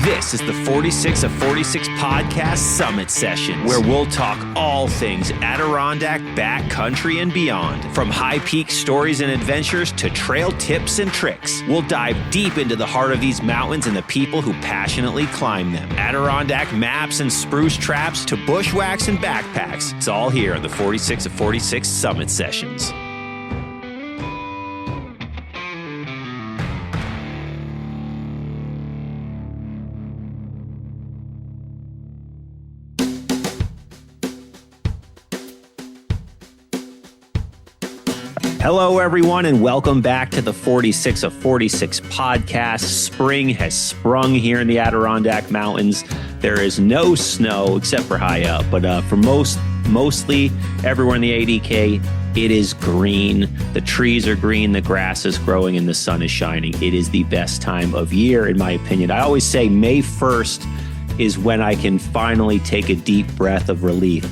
This is the 46 of 46 podcast summit sessions, where we'll talk all things Adirondack, backcountry, and beyond. From high peak stories and adventures to trail tips and tricks, we'll dive deep into the heart of these mountains and the people who passionately climb them. Adirondack maps and spruce traps to bushwhacks and backpacks. It's all here on the 46 of 46 summit sessions. Hello, everyone, and welcome back to the 46 of 46 podcast. Spring has sprung here in the Adirondack Mountains. There is no snow except for high up, but for mostly everywhere in the ADK, it is green. The trees are green, the grass is growing, and the sun is shining. It is the best time of year, in my opinion. I always say May 1st is when I can finally take a deep breath of relief.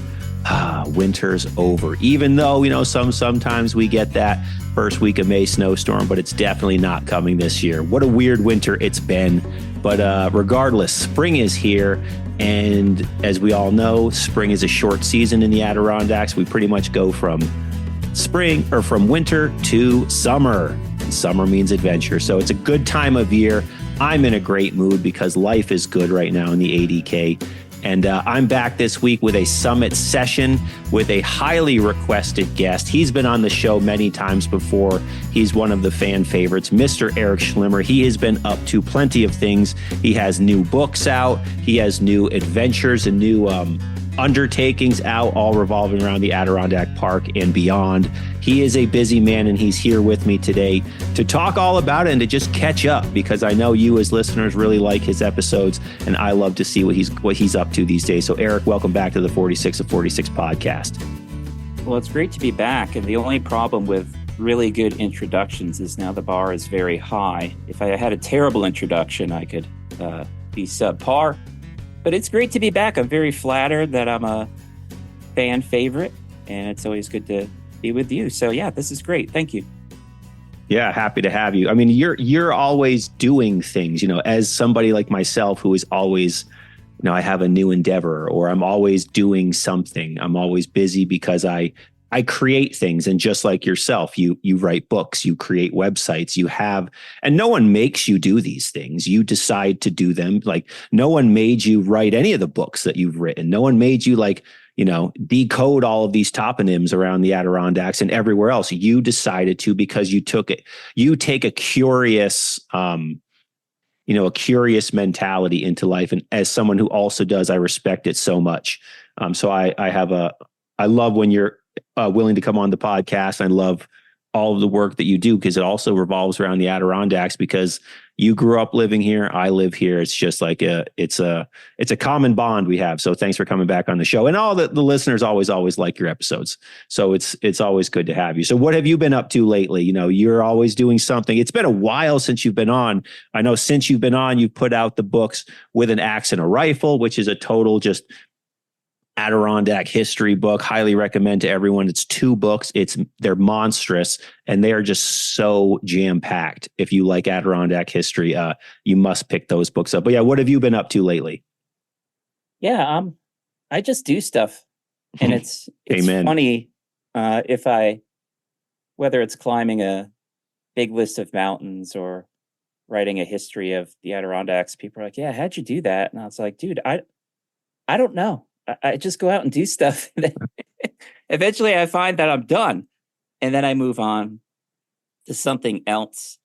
Winter's over, even though, sometimes we get that first week of May snowstorm, but it's definitely not coming this year. What a weird winter it's been. But regardless, spring is here. And as we all know, spring is a short season in the Adirondacks. We pretty much go from from winter to summer. And summer means adventure. So it's a good time of year. I'm in a great mood because life is good right now in the ADK. And I'm back this week with a summit session with a highly requested guest. He's been on the show many times before. He's one of the fan favorites, Mr. Erik Schlimmer. He has been up to plenty of things. He has new books out. He has new adventures and new undertakings out, all revolving around the Adirondack Park and beyond. He is a busy man, and he's here with me today to talk all about it and to just catch up, because I know you as listeners really like his episodes, and I love to see what he's up to these days. So Erik, welcome back to the 46 of 46 podcast. Well, it's great to be back, and the only problem with really good introductions is now the bar is very high. If I had a terrible introduction, I could be subpar. But it's great to be back. I'm very flattered that I'm a fan favorite, and it's always good to be with you. So yeah, this is great. Thank you. Yeah, happy to have you. I mean, you're always doing things, as somebody like myself who is always, I have a new endeavor, or I'm always doing something. I'm always busy because I create things. And just like yourself, you write books, you create websites, and no one makes you do these things. You decide to do them. Like, no one made you write any of the books that you've written. No one made you decode all of these toponyms around the Adirondacks and everywhere else. You decided to, because you took it. You take a curious, a curious mentality into life. And as someone who also does, I respect it so much. So I love when you're willing to come on the podcast. I love all of the work that you do, because it also revolves around the Adirondacks, because you grew up living here. I live here. It's just like it's a common bond we have. So thanks for coming back on the show, and all the listeners always like your episodes. So it's always good to have you. So what have you been up to lately? You're always doing something. It's been a while since you've been on. I know since you've been on, you've put out the books With an Axe and a Rifle, which is a total just Adirondack history book. Highly recommend to everyone. It's 2 books. They're monstrous, and they are just so jam-packed. If you like Adirondack history, you must pick those books up. But yeah, what have you been up to lately? Yeah, I just do stuff, and it's Amen. Funny whether it's climbing a big list of mountains or writing a history of the Adirondacks, people are like, "Yeah, how'd you do that?" And I was like, "Dude, I don't know. I just go out and do stuff. And then eventually I find that I'm done. And then I move on to something else.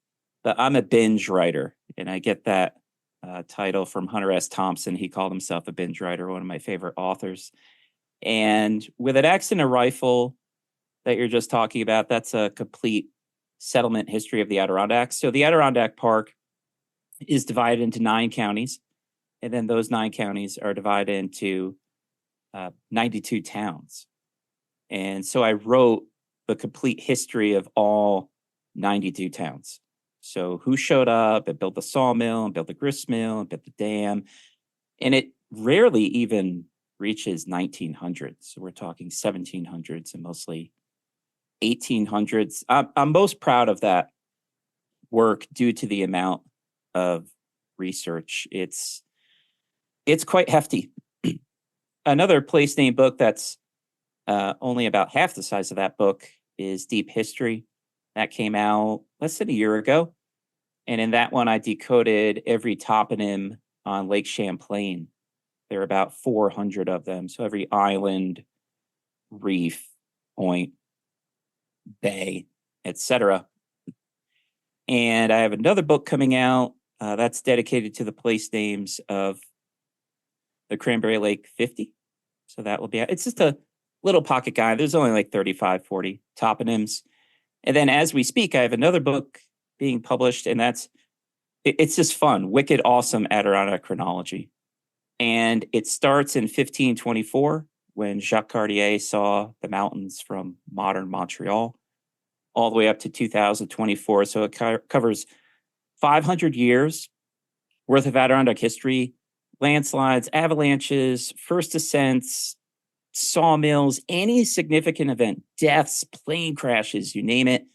But I'm a binge writer. And I get that title from Hunter S. Thompson. He called himself a binge writer, one of my favorite authors. And With an Axe and a Rifle that you're just talking about, that's a complete settlement history of the Adirondacks. So the Adirondack Park is divided into 9 counties. And then those 9 counties are divided into 92 towns. And so I wrote the complete history of all 92 towns. So who showed up and built the sawmill and built the grist mill and built the dam. And it rarely even reaches 1900s. So we're talking 1700s and mostly 1800s. I'm most proud of that work due to the amount of research. It's it's quite hefty. Another place name book that's only about half the size of that book is Deep History. That came out less than a year ago. And in that one, I decoded every toponym on Lake Champlain. There are about 400 of them. So every island, reef, point, bay, etc. And I have another book coming out that's dedicated to the place names of the Cranberry Lake 50. So that will be, it's just a little pocket guide. There's only like 35, 40 toponyms. And then as we speak, I have another book being published, and it's just fun. Wicked awesome Adirondack chronology. And it starts in 1524 when Jacques Cartier saw the mountains from modern Montreal all the way up to 2024. So it covers 500 years worth of Adirondack history, landslides, avalanches, first ascents, sawmills, any significant event, deaths, plane crashes, you name it.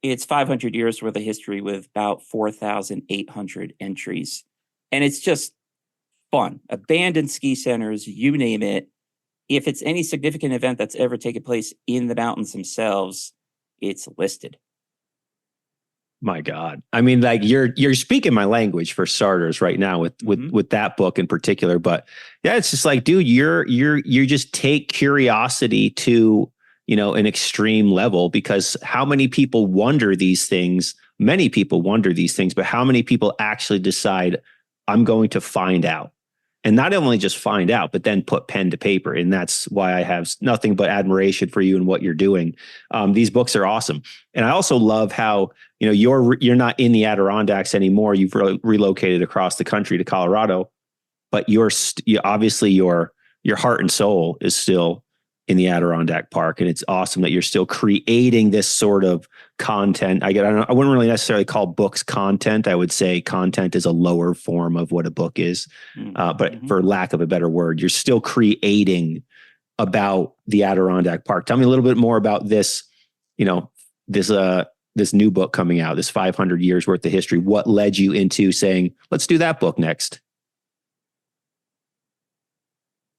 It's 500 years worth of history with about 4,800 entries. And it's just fun. Abandoned ski centers, you name it. If it's any significant event that's ever taken place in the mountains themselves, it's listed. My God. I mean, like you're speaking my language for starters right now with that book in particular. But yeah, it's just like, dude, you just take curiosity to, an extreme level, because how many people wonder these things? Many people wonder these things, but how many people actually decide I'm going to find out? And not only just find out, but then put pen to paper. And that's why I have nothing but admiration for you and what you're doing. These books are awesome. And I also love how, you're not in the Adirondacks anymore. You've relocated across the country to Colorado, but obviously your heart and soul is still in the Adirondack Park. And it's awesome that you're still creating this sort of content. I wouldn't really necessarily call books content. I would say content is a lower form of what a book is. But for lack of a better word, you're still creating about the Adirondack Park. Tell me a little bit more about this, this new book coming out, this 500 years worth of history. What led you into saying, let's do that book next?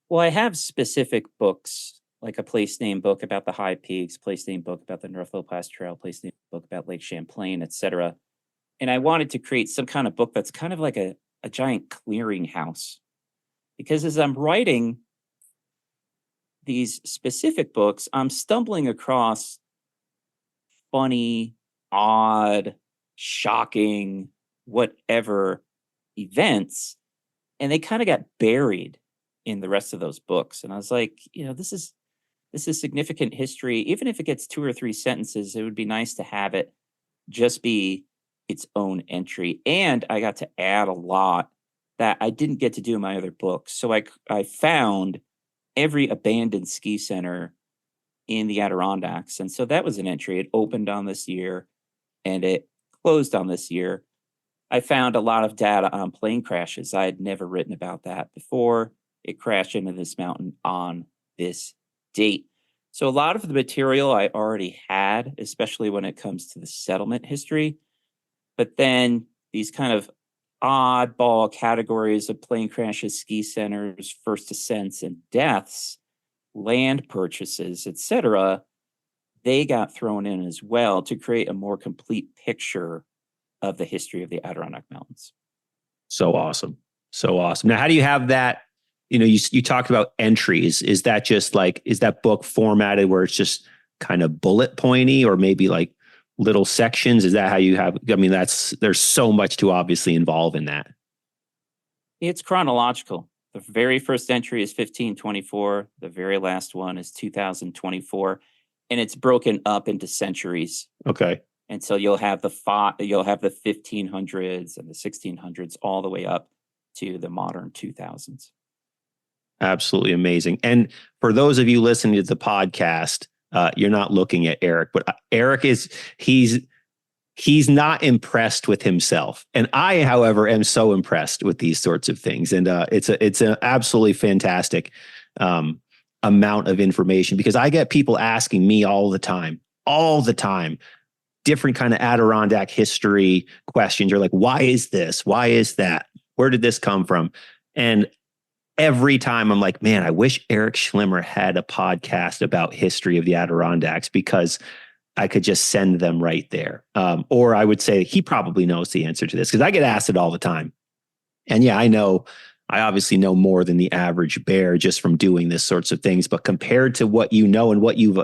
Well, I have specific books, like a place name book about the High Peaks, place name book about the Northfield Pass Trail, place name book about Lake Champlain, etc. And I wanted to create some kind of book that's kind of like a giant clearinghouse. Because as I'm writing these specific books, I'm stumbling across funny, odd, shocking, whatever events, and they kind of got buried in the rest of those books. And I was like, this is significant history. Even if it gets 2 or 3 sentences, it would be nice to have it just be its own entry. And I got to add a lot that I didn't get to do in my other books. So I found every abandoned ski center in the Adirondacks. And so that was an entry. It opened on this year and it closed on this year. I found a lot of data on plane crashes. I had never written about that before. It crashed into this mountain on this date. So a lot of the material I already had, especially when it comes to the settlement history. But then these kind of oddball categories of plane crashes, ski centers, first ascents, and deaths, land purchases, etc., they got thrown in as well to create a more complete picture of the history of the Adirondack Mountains. So awesome. So awesome. Now, how do you have that? You talked about entries. Is that book formatted where it's just kind of bullet pointy, or maybe like little sections? Is that how you have? I mean, there's so much to obviously involve in that. It's chronological. The very first entry is 1524. The very last one is 2024, and it's broken up into centuries. Okay. And so you'll have the 1500s and the 1600s all the way up to the modern 2000s. Absolutely amazing. And for those of you listening to the podcast, you're not looking at Erik, but Erik he's not impressed with himself. And I, however, am so impressed with these sorts of things. And it's an absolutely fantastic amount of information, because I get people asking me all the time, different kind of Adirondack history questions. You're like, why is this? Why is that? Where did this come from? And every time I'm like, man, I wish Erik Schlimmer had a podcast about history of the Adirondacks, because I could just send them right there. Or I would say he probably knows the answer to this, because I get asked it all the time. And yeah, I obviously know more than the average bear just from doing this sorts of things. But compared to what you know and what you've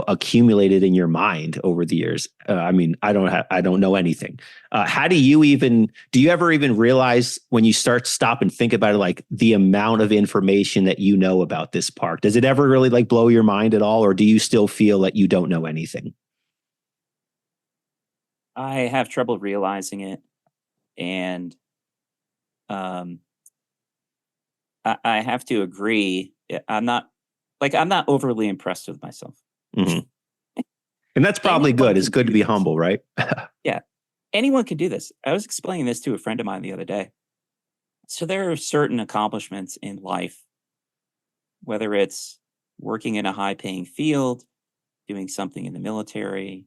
accumulated in your mind over the years, I mean, I don't know anything. How do you ever even realize, when you stop and think about it, like the amount of information that you know about this park? Does it ever really like blow your mind at all, or do you still feel that you don't know anything? I have trouble realizing it, and um, I have to agree. I'm not overly impressed with myself. Mm-hmm. And that's probably Anyone good. It's can good to do be this. humble, right? Yeah, anyone can do this. I was explaining this to a friend of mine the other day. So there are certain accomplishments in life, whether it's working in a high-paying field, doing something in the military,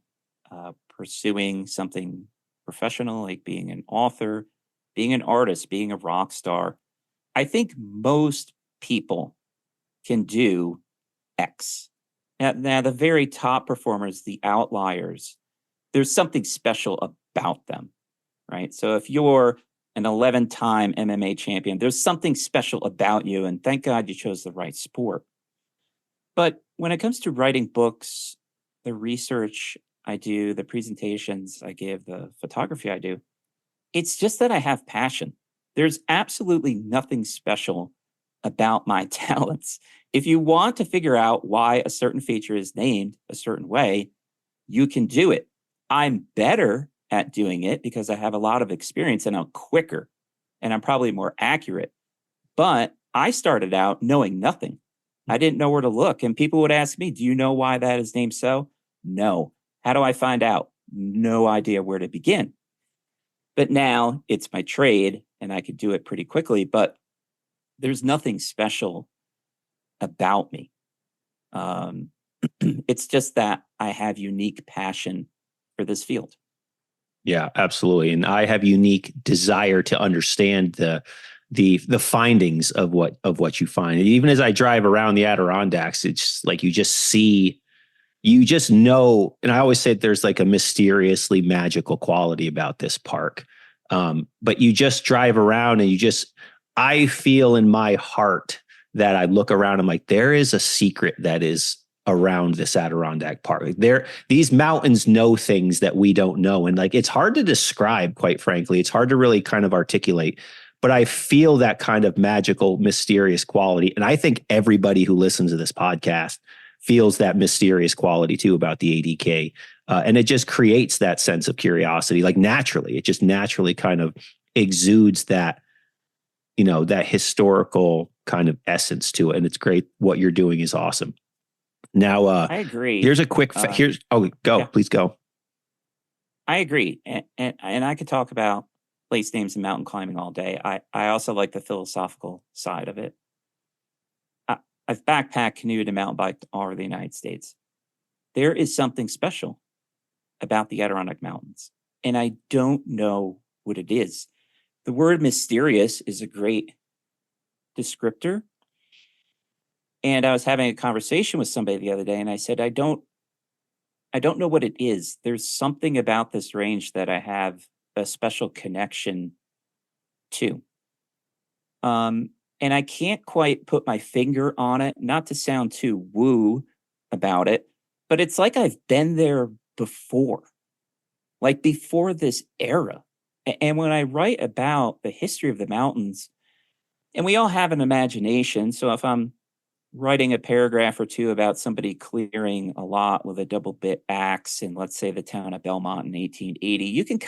pursuing something professional like being an author, being an artist, being a rock star. I think most people can do X. Now, the very top performers, the outliers, there's something special about them, right? So if you're an 11-time MMA champion, there's something special about you. And thank God you chose the right sport. But when it comes to writing books, the research I do, the presentations I give, the photography I do, it's just that I have passion. There's absolutely nothing special about my talents. If you want to figure out why a certain feature is named a certain way, you can do it. I'm better at doing it because I have a lot of experience and I'm quicker and I'm probably more accurate. But I started out knowing nothing. I didn't know where to look. And people would ask me, do you know why that is named so? No. How do I find out? No idea where to begin. But now it's my trade and I could do it pretty quickly. But there's nothing special about me. It's just that I have unique passion for this field. Yeah, absolutely. And I have unique desire to understand the findings of what you find. And even as I drive around the Adirondacks, it's like you just know. And I always say there's like a mysteriously magical quality about this park. But you just drive around and I feel in my heart that I look around, I'm like, there is a secret that is around this Adirondack Park. These mountains know things that we don't know. And like, it's hard to describe, quite frankly. It's hard to really kind of articulate, but I feel that kind of magical, mysterious quality. And I think everybody who listens to this podcast feels that mysterious quality too about the ADK. And it just creates that sense of curiosity, like naturally. It just naturally kind of exudes that, that historical kind of essence to it. And it's great. What you're doing is awesome. Now, I agree. Here's a quick. Go. Yeah. Please go. I agree, and I could talk about place names and mountain climbing all day. I also like the philosophical side of it. I've backpacked, canoed, and mountain biked all over the United States. There is something special about the Adirondack Mountains, and I don't know what it is. The word mysterious is a great descriptor. And I was having a conversation with somebody the other day, and I said, I don't know what it is. There's something about this range that I have a special connection to. And I can't quite put my finger on it, not to sound too woo about it, but it's like I've been there before, like before this era. And when I write about the history of the mountains, and we all have an imagination. So if I'm writing a paragraph or two about somebody clearing a lot with a double bit axe in, let's say, the town of Belmont in 1880, you can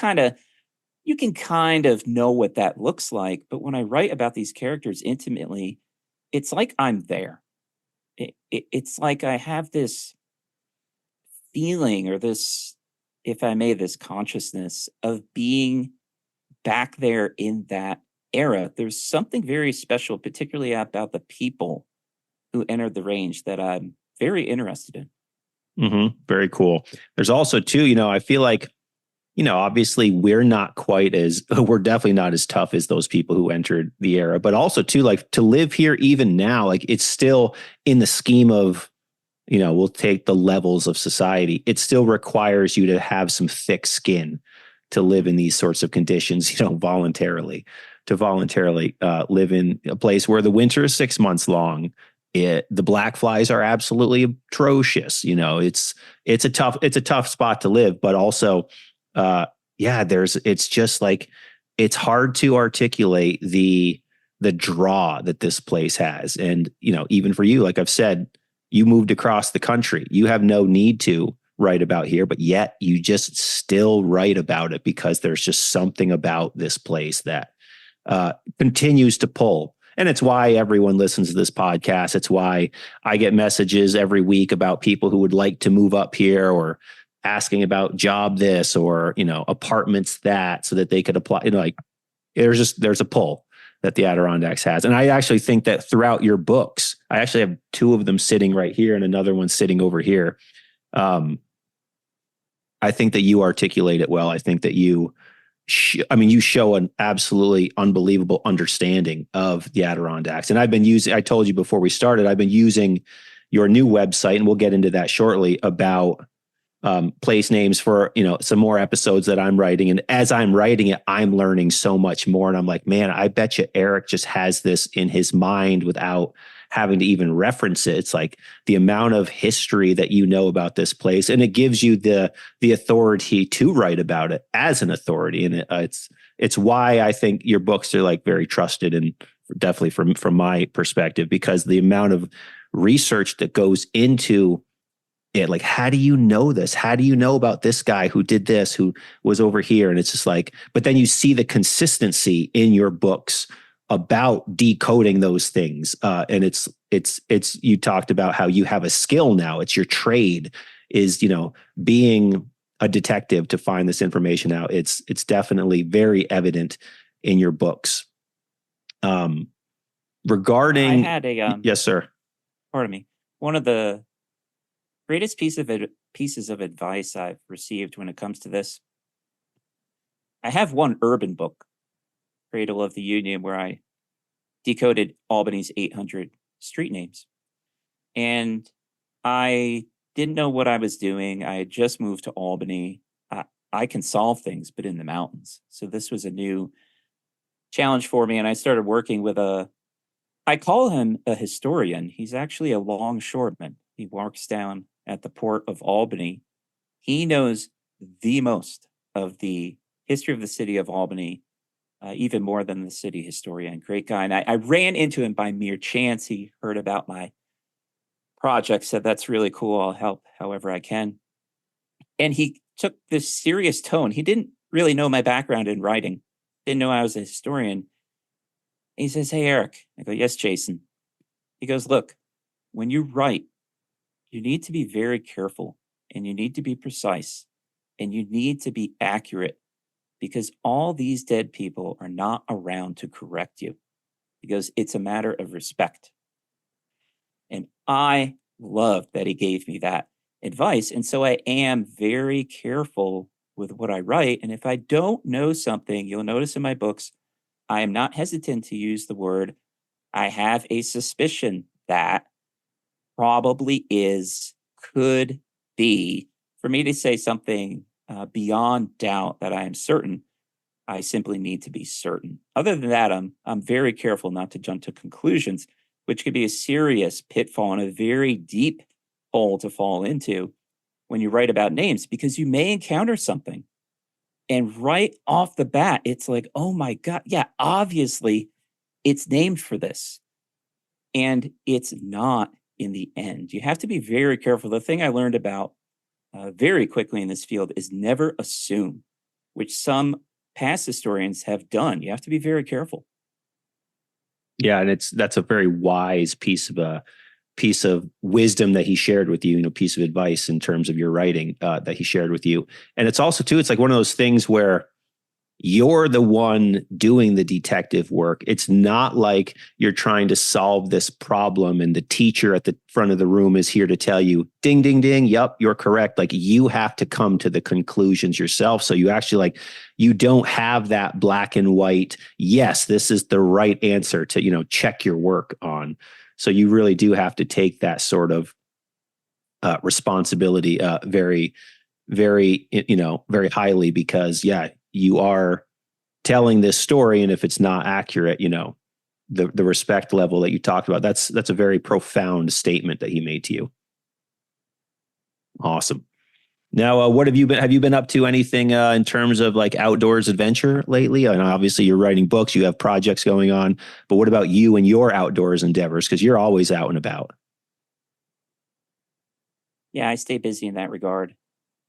kind of know what that looks like. But when I write about these characters intimately, it's like I'm there. It's like I have this feeling, or this, if I may, this consciousness of being back there in that era. There's something very special, particularly about the people who entered the range, that I'm very interested in. Mm-hmm. Very cool. There's also too, I feel like, obviously we're definitely not as tough as those people who entered the era, but also too, like to live here even now, like it's still in the scheme of, we'll take the levels of society. It still requires you to have some thick skin to live in these sorts of conditions, voluntarily, live in a place where the winter is 6 months long. The black flies are absolutely atrocious. It's a tough spot to live, but also, it's just like, it's hard to articulate the draw that this place has. And, even for you, like I've said, you moved across the country. You have no need to write about here, but yet you just still write about it because there's just something about this place that continues to pull. And it's why everyone listens to this podcast. It's why I get messages every week about people who would like to move up here, or asking about job this, or, apartments that, so that they could apply. There's a pull that the Adirondacks has. And I actually think that throughout your books, I actually have two of them sitting right here and another one sitting over here. I think that you articulate it well. I think that you show an absolutely unbelievable understanding of the Adirondacks. And I told you before we started, I've been using your new website, and we'll get into that shortly, about place names for, some more episodes that I'm writing. And as I'm writing it, I'm learning so much more. And I'm like, man, I bet you Erik just has this in his mind without having to even reference it. It's like the amount of history that you know about this place, and it gives you the authority to write about it as an authority. And it's why I think your books are like very trusted, and definitely from my perspective, because the amount of research that goes into it, like, how do you know this? How do you know about this guy who did this, who was over here? And it's just like, but then you see the consistency in your books about decoding those things. And it's, you talked about how you have a skill now. It's your trade is, being a detective to find this information out. It's definitely very evident in your books. Regarding, I had a, yes, sir. Pardon me. One of the greatest pieces of advice I've received when it comes to this. I have one urban book, Cradle of the Union, where I decoded Albany's 800 street names. And I didn't know what I was doing. I had just moved to Albany. I can solve things, but in the mountains. So this was a new challenge for me. And I started working with I call him a historian. He's actually a longshoreman. He works down at the port of Albany. He knows the most of the history of the city of Albany, even more than the city historian. Great guy. And I ran into him by mere chance. He heard about my project, said, that's really cool. I'll help however I can. And he took this serious tone. He didn't really know my background in writing, didn't know I was a historian. He says, hey, Erik. I go, yes, Jason. He goes, look, when you write, you need to be very careful, and you need to be precise, and you need to be accurate, because all these dead people are not around to correct you. He goes, it's a matter of respect. And I loved that he gave me that advice. And so I am very careful with what I write. And if I don't know something, you'll notice in my books, I am not hesitant to use the word, I have a suspicion that, probably is, could be. For me to say something beyond doubt that I am certain, I simply need to be certain. Other than that, I'm very careful not to jump to conclusions, which could be a serious pitfall and a very deep hole to fall into when you write about names, because you may encounter something. And right off the bat, it's like, oh my God, yeah, obviously it's named for this. And it's not in the end. You have to be very careful. The thing I learned about very quickly in this field is never assume, which some past historians have done. You have to be very careful. Yeah, and that's a very wise piece of wisdom that he shared with you, piece of advice in terms of your writing that he shared with you. And it's also too, it's like one of those things where you're the one doing the detective work. It's not like you're trying to solve this problem and the teacher at the front of the room is here to tell you, ding, ding, ding. Yep, you're correct. Like you have to come to the conclusions yourself. So you actually like, you don't have that black and white. Yes, this is the right answer to, check your work on. So you really do have to take that sort of responsibility very, very, very highly because you are telling this story. And if it's not accurate, the respect level that you talked about, that's a very profound statement that he made to you. Awesome. Now, what have you been up to anything in terms of like outdoors adventure lately? And obviously you're writing books, you have projects going on, but what about you and your outdoors endeavors? Because you're always out and about. Yeah, I stay busy in that regard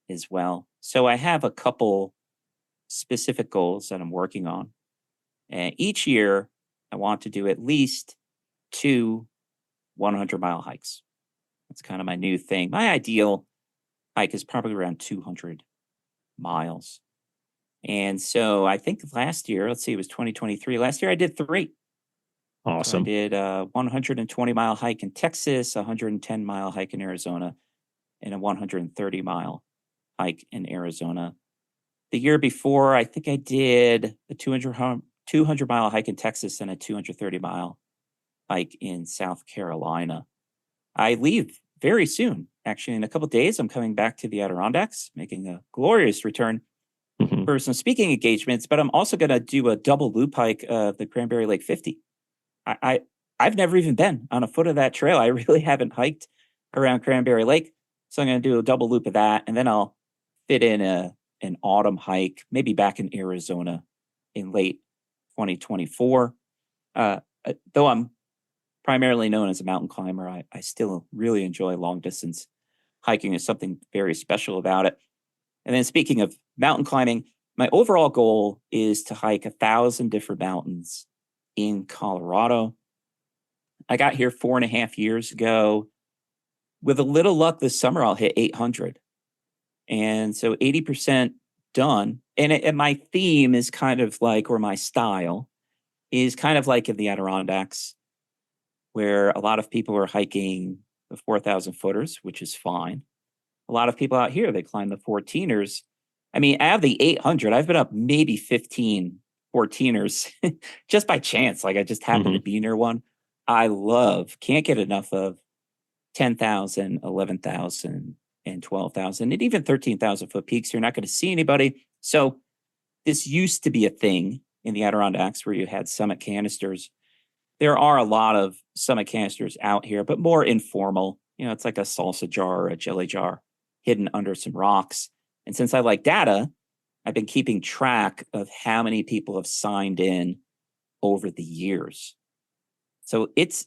as well. So I have a couple specific goals that I'm working on. And each year, I want to do at least 2 100-mile hikes. That's kind of my new thing. My ideal hike is probably around 200 miles. And so I think last year, let's see, it was 2023. Last year I did 3. So I Awesome. did a 120-mile hike in Texas, a 110-mile hike in Arizona, and a 130-mile hike in Arizona. The year before, I think I did a 200-mile hike in Texas and a 230-mile hike in South Carolina. I leave very soon. Actually, in a couple of days, I'm coming back to the Adirondacks, making a glorious return for some speaking engagements. But I'm also going to do a double loop hike of the Cranberry Lake 50. I've never even been on a foot of that trail. I really haven't hiked around Cranberry Lake. So I'm going to do a double loop of that. And then I'll fit in an autumn hike, maybe back in Arizona in late 2024. Though I'm primarily known as a mountain climber, I still really enjoy long distance hiking. Is something very special about it. And then speaking of mountain climbing, my overall goal is to hike 1,000 different mountains in Colorado. I got here 4.5 years ago. With a little luck this summer, I'll hit 800. And so 80% done. And my theme is kind of like, or my style is kind of like in the Adirondacks, where a lot of people are hiking the 4,000 footers, which is fine. A lot of people out here, they climb the 14ers. I mean, out of the 800, I've been up maybe 15 14ers just by chance. Like I just happened to be near one. Can't get enough of 10,000, 11,000, and 12,000, and even 13,000 foot peaks. You're not going to see anybody. So this used to be a thing in the Adirondacks where you had summit canisters. There are a lot of summit canisters out here, but more informal. It's like a salsa jar or a jelly jar hidden under some rocks. And since I like data, I've been keeping track of how many people have signed in over the years. So it's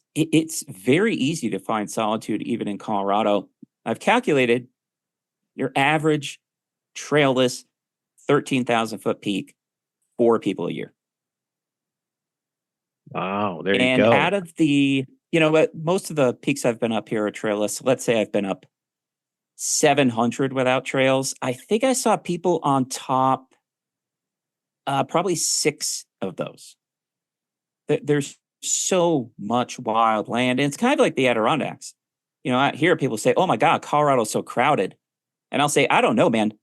very easy to find solitude even in Colorado. I've calculated your average trailless 13,000 foot peak, 4 people a year. Wow, there you And go. out of the, most of the peaks I've been up here are trailless. Let's say I've been up 700 without trails. I think I saw people on top, probably 6 of those. There's so much wild land. And it's kind of like the Adirondacks. I hear people say, oh my God, Colorado's so crowded. And I'll say, I don't know, man.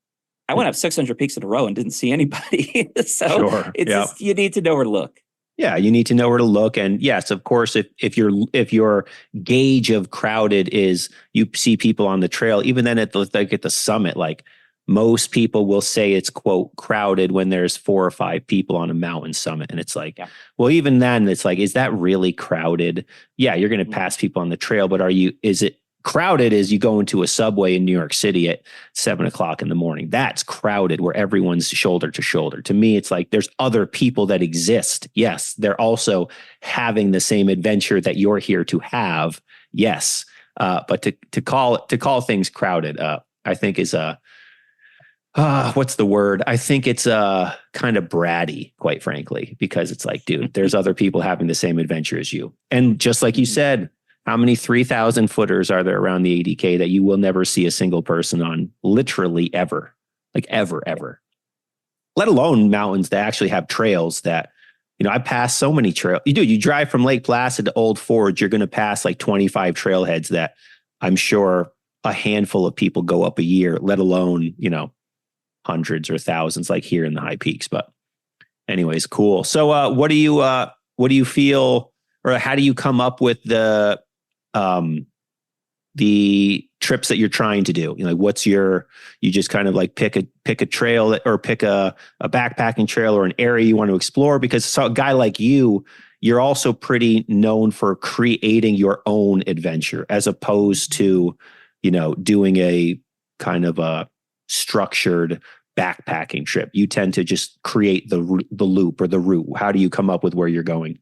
I went up 600 peaks in a row and didn't see anybody. So it's just, you need to know where to look. Yeah, you need to know where to look. And yes, of course, if your gauge of crowded is you see people on the trail, even then at the summit, like most people will say it's quote crowded when there's 4 or 5 people on a mountain summit. And it's like, well, even then it's like, is that really crowded? Yeah, you're going to pass people on the trail, but is it crowded as you go into a subway in New York City at 7:00 in the morning? That's crowded where everyone's shoulder to shoulder. To me, it's like there's other people that exist. Yes, they're also having the same adventure that you're here to have. Yes, but to call things crowded, I think is what's the word? I think it's kind of bratty, quite frankly, because it's like, dude, there's other people having the same adventure as you, and just like you said. How many 3,000 footers are there around the ADK that you will never see a single person on? Literally ever, like ever. let alone mountains that actually have trails that, I pass so many trails. You drive from Lake Placid to Old Forge, you're going to pass like 25 trailheads that I'm sure a handful of people go up a year, let alone, hundreds or thousands like here in the high peaks. But anyways, cool. So what do you feel, or how do you come up with the trips that you're trying to do? What's you just kind of like pick a trail or pick a backpacking trail or an area you want to explore? Because a guy like you're also pretty known for creating your own adventure as opposed to, doing a kind of a structured backpacking trip. You tend to just create the loop or the route. How do you come up with where you're going?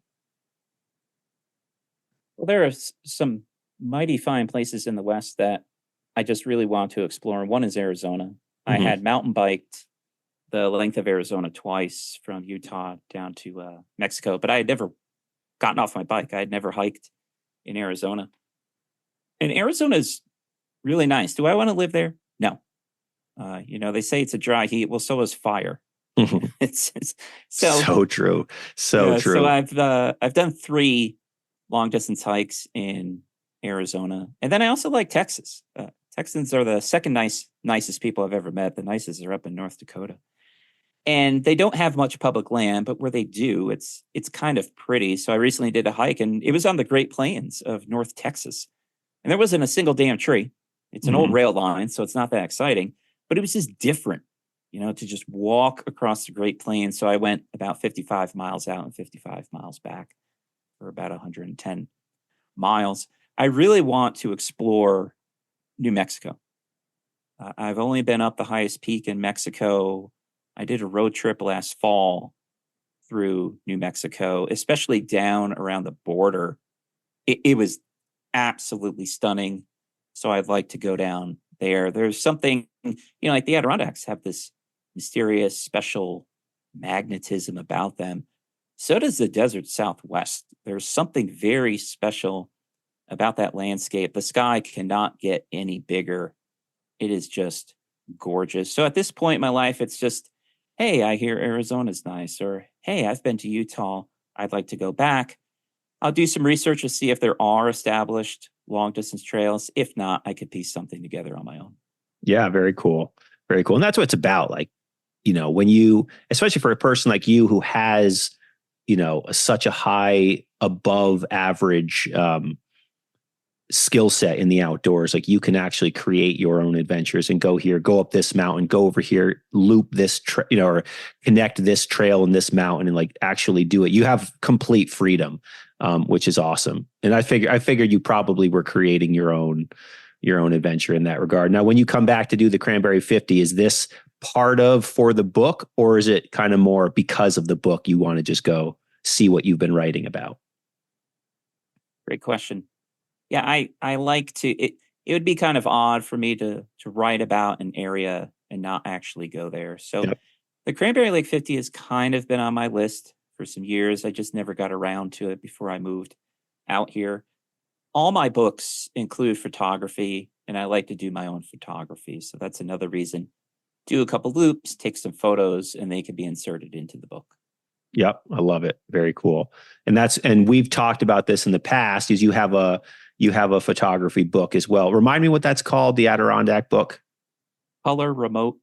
Well, there are some mighty fine places in the West that I just really want to explore. And one is Arizona. I had mountain biked the length of Arizona twice from Utah down to Mexico, but I had never gotten off my bike. I had never hiked in Arizona. And Arizona is really nice. Do I want to live there? No. They say it's a dry heat. Well, so is fire. it's so true. So true. So I've done 3 long distance hikes in Arizona, and then I also like Texas. Texans are the second nicest people I've ever met. The nicest are up in North Dakota, and they don't have much public land, but where they do, it's kind of pretty. So I recently did a hike, and it was on the Great Plains of North Texas, and there wasn't a single damn tree. It's an old rail line, so it's not that exciting, but it was just different, to just walk across the Great Plains. So I went about 55 miles out and 55 miles back for about 110 miles. I really want to explore New Mexico. I've only been up the highest peak in Mexico. I did a road trip last fall through New Mexico, especially down around the border. It was absolutely stunning. So I'd like to go down there. There's something, like the Adirondacks have this mysterious, special magnetism about them. So does the desert Southwest. There's something very special about that landscape. The sky cannot get any bigger. It is just gorgeous. So at this point in my life, it's just, hey, I hear Arizona's nice, or hey, I've been to Utah. I'd like to go back. I'll do some research to see if there are established long distance trails. If not, I could piece something together on my own. Yeah, very cool. Very cool. And that's what it's about. Like, when you, especially for a person like you who has, such a high above average skill set in the outdoors, like you can actually create your own adventures and go here, go up this mountain, go over here, loop this, or connect this trail in this mountain and like actually do it. You have complete freedom, which is awesome. And I figured you probably were creating your own adventure in that regard. Now, when you come back to do the Cranberry 50, is this part of for the book, or is it kind of more because of the book you want to just go see what you've been writing about? Great question. Yeah, I like to, it would be kind of odd for me to write about an area and not actually go there. So the Cranberry Lake 50 has kind of been on my list for some years. I just never got around to it before I moved out here. All my books include photography, and I like to do my own photography. So that's another reason. Do a couple loops, take some photos, and they can be inserted into the book. Yep, I love it. Very cool. And we've talked about this in the past, is you have a photography book as well. Remind me what that's called, the Adirondack book. Color Remote.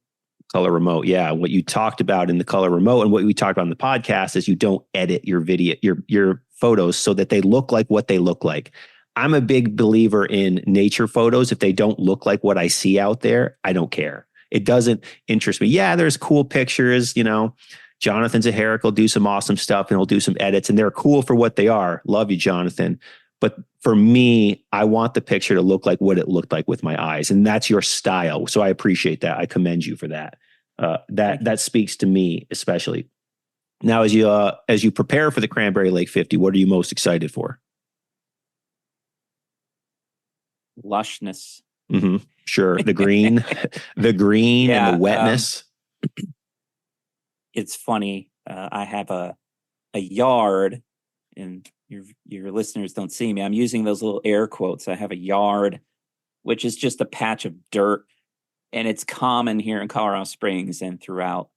Color Remote. Yeah. What you talked about in the Color Remote and what we talked about in the podcast is you don't edit your video, your photos so that they look like what they look like. I'm a big believer in nature photos. If they don't look like what I see out there, I don't care. It doesn't interest me. Yeah, there's cool pictures, Jonathan Zaharik will do some awesome stuff and he'll do some edits and they're cool for what they are. Love you, Jonathan. But for me, I want the picture to look like what it looked like with my eyes. And that's your style. So I appreciate that. I commend you for that. That speaks to me, especially. Now, as you prepare for the Cranberry Lake 50, what are you most excited for? Lushness. Mm-hmm. Sure. The green, and the wetness. It's funny. I have a yard, and your listeners don't see me. I'm using those little air quotes. I have a yard, which is just a patch of dirt, and it's common here in Colorado Springs and throughout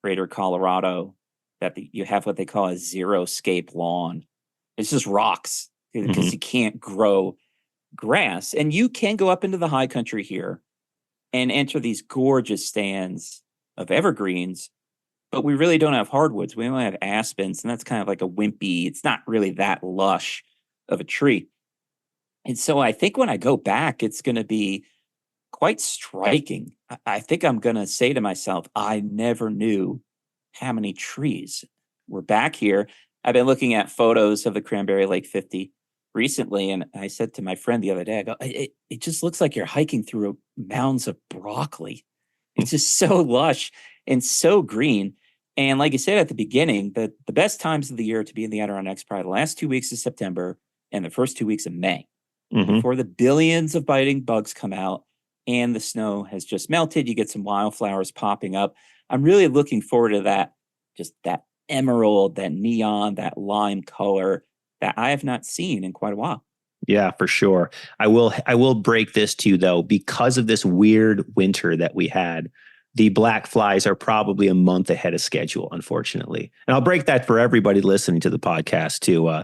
greater Colorado that you have what they call a zero-scape lawn. It's just rocks because you can't grow grass. And you can go up into the high country here and enter these gorgeous stands of evergreens, but we really don't have hardwoods. We only have aspens, and that's kind of like a wimpy, it's not really that lush of a tree. And so I think when I go back, it's going to be quite striking. I think I'm going to say to myself, I never knew how many trees were back here. I've been looking at photos of the Cranberry Lake 50 recently, and I said to my friend the other day, I go, it just looks like you're hiking through mounds of broccoli. It's just so lush and so green. And like you said at the beginning, the best times of the year to be in the Adirondacks probably the last 2 weeks of September and the first 2 weeks of May, before the billions of biting bugs come out and the snow has just melted. You get some wildflowers popping up. I'm really looking forward to that, just that emerald, that neon, that lime color that I have not seen in quite a while. Yeah, for sure. I will break this to you though, because of this weird winter that we had. The black flies are probably a month ahead of schedule, unfortunately. And I'll break that for everybody listening to the podcast too.